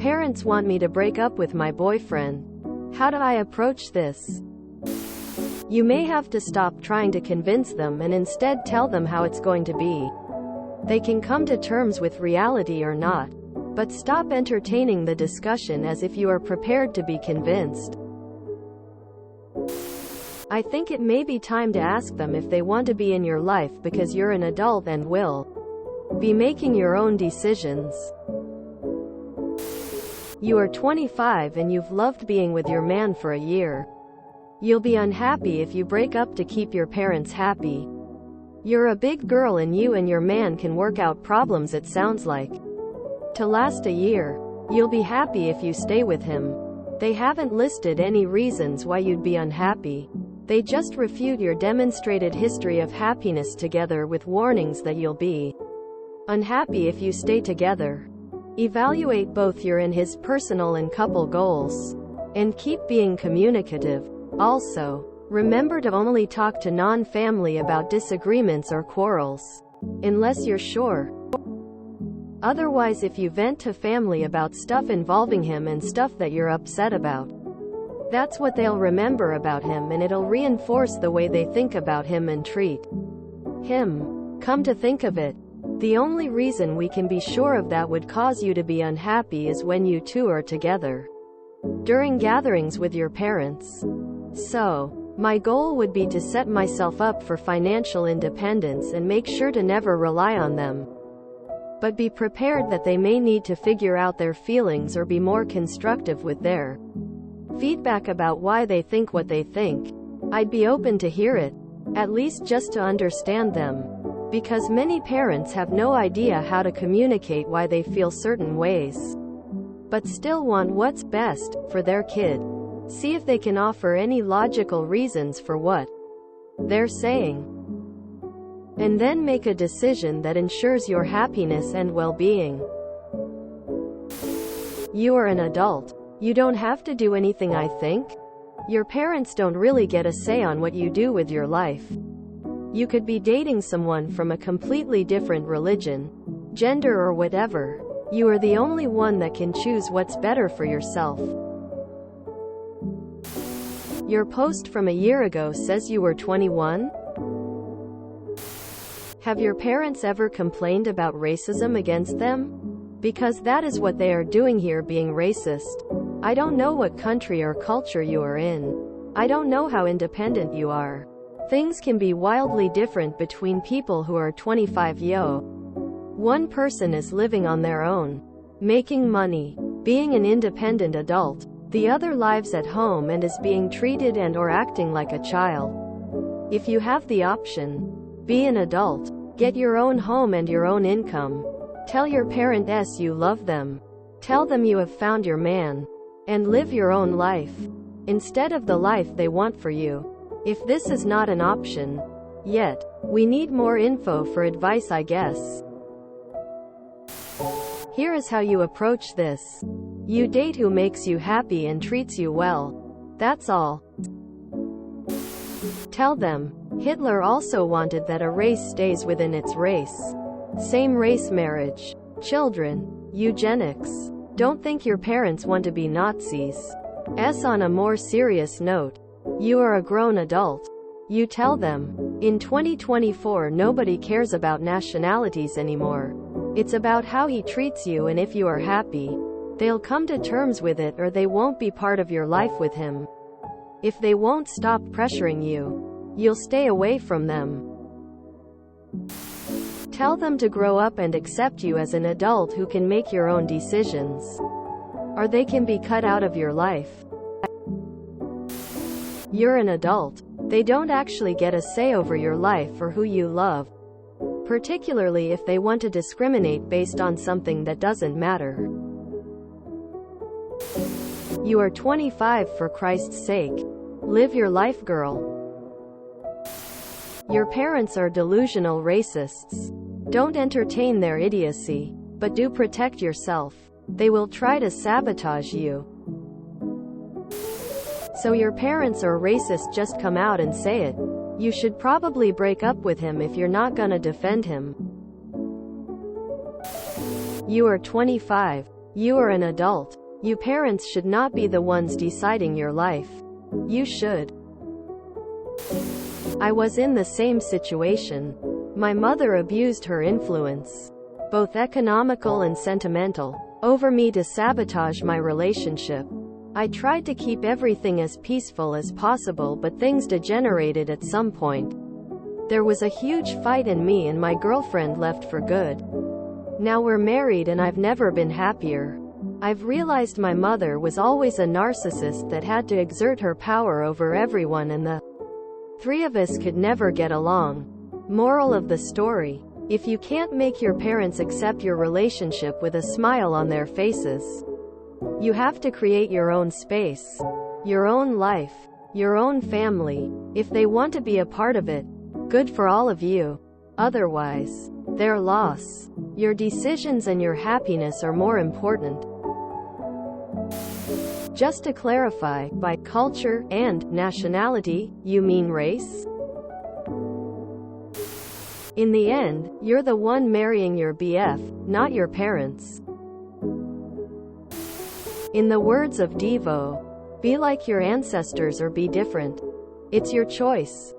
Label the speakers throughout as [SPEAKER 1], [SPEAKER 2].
[SPEAKER 1] parents want me to break up with my boyfriend. How do I approach this? You may have to stop trying to convince them and instead tell them how it's going to be. They can come to terms with reality or not. But stop entertaining the discussion as if you are prepared to be convinced. I think it may be time to ask them if they want to be in your life because you're an adult and will be making your own decisions. You are 25 and you've loved being with your man for a year. You'll be unhappy if you break up to keep your parents happy. You're a big girl and you and your man can work out problems, it sounds like. To last a year. You'll be happy if you stay with him. They haven't listed any reasons why you'd be unhappy. They just refute your demonstrated history of happiness together with warnings that you'll be unhappy if you stay together. Evaluate both your and his personal and couple goals. And keep being communicative. Also, remember to only talk to non-family about disagreements or quarrels. Unless you're sure. Otherwise, if you vent to family about stuff involving him and stuff that you're upset about, that's what they'll remember about him, and it'll reinforce the way they think about him and treat him. Come to think of it, the only reason we can be sure of that would cause you to be unhappy is when you two are together during gatherings with your parents. So, my goal would be to set myself up for financial independence and make sure to never rely on them. But be prepared that they may need to figure out their feelings or be more constructive with their feedback about why they think what they think. I'd be open to hear it, at least just to understand them. Because many parents have no idea how to communicate why they feel certain ways, but still want what's best for their kid. See if they can offer any logical reasons for what they're saying. And then make a decision that ensures your happiness and well-being. You are an adult. You don't have to do anything, I think. Your parents don't really get a say on what you do with your life. You could be dating someone from a completely different religion, gender, or whatever. You are the only one that can choose what's better for yourself. Your post from a year ago says you were 21? Have your parents ever complained about racism against them? Because that is what they are doing here, being racist. I don't know what country or culture you are in. I don't know how independent you are. Things can be wildly different between people who are 25. One person is living on their own, making money, being an independent adult. The other lives at home and is being treated and or acting like a child. If you have the option, be an adult. Get your own home and your own income. Tell your parents you love them. Tell them you have found your man. And live your own life, instead of the life they want for you. If this is not an option yet, we need more info for advice, I guess. Here is how you approach this. You date who makes you happy and treats you well. That's all. Tell them, Hitler also wanted that a race stays within its race. Same-race marriage, children, eugenics. Don't think your parents want to be Nazis. On a more serious note, you are a grown adult. You tell them, in 2024 nobody cares about nationalities anymore. It's about how he treats you, and if you are happy, they'll come to terms with it, or they won't be part of your life with him. If they won't stop pressuring you, you'll stay away from them. Tell them to grow up and accept you as an adult who can make your own decisions. Or they can be cut out of your life. You're an adult. They don't actually get a say over your life or who you love. Particularly if they want to discriminate based on something that doesn't matter. You are 25, for Christ's sake. Live your life, girl. Your parents are delusional racists. Don't entertain their idiocy, but do protect yourself. They will try to sabotage you. So your parents are racist, just come out and say it. You should probably break up with him if you're not gonna defend him. You are 25. You are an adult. You parents should not be the ones deciding your life. You should. I was in the same situation. My mother abused her influence, both economical and sentimental, over me to sabotage my relationship. I tried to keep everything as peaceful as possible, but things degenerated at some point. There was a huge fight and me and my girlfriend left for good. Now we're married and I've never been happier. I've realized my mother was always a narcissist that had to exert her power over everyone, and the three of us could never get along. Moral of the story: if you can't make your parents accept your relationship with a smile on their faces, you have to create your own space, your own life, your own family. If they want to be a part of it, good for all of you. Otherwise, their loss. Your decisions and your happiness are more important. Just to clarify, by culture and nationality, you mean race? In the end, you're the one marrying your BF, not your parents. In the words of Devo, be like your ancestors or be different. It's your choice.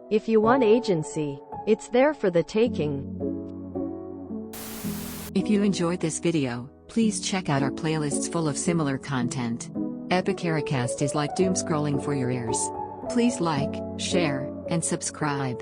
[SPEAKER 1] If you want agency, it's there for the taking.
[SPEAKER 2] If you enjoyed this video, please check out our playlists full of similar content. Epicuricast is like doom scrolling for your ears. Please like, share, and subscribe.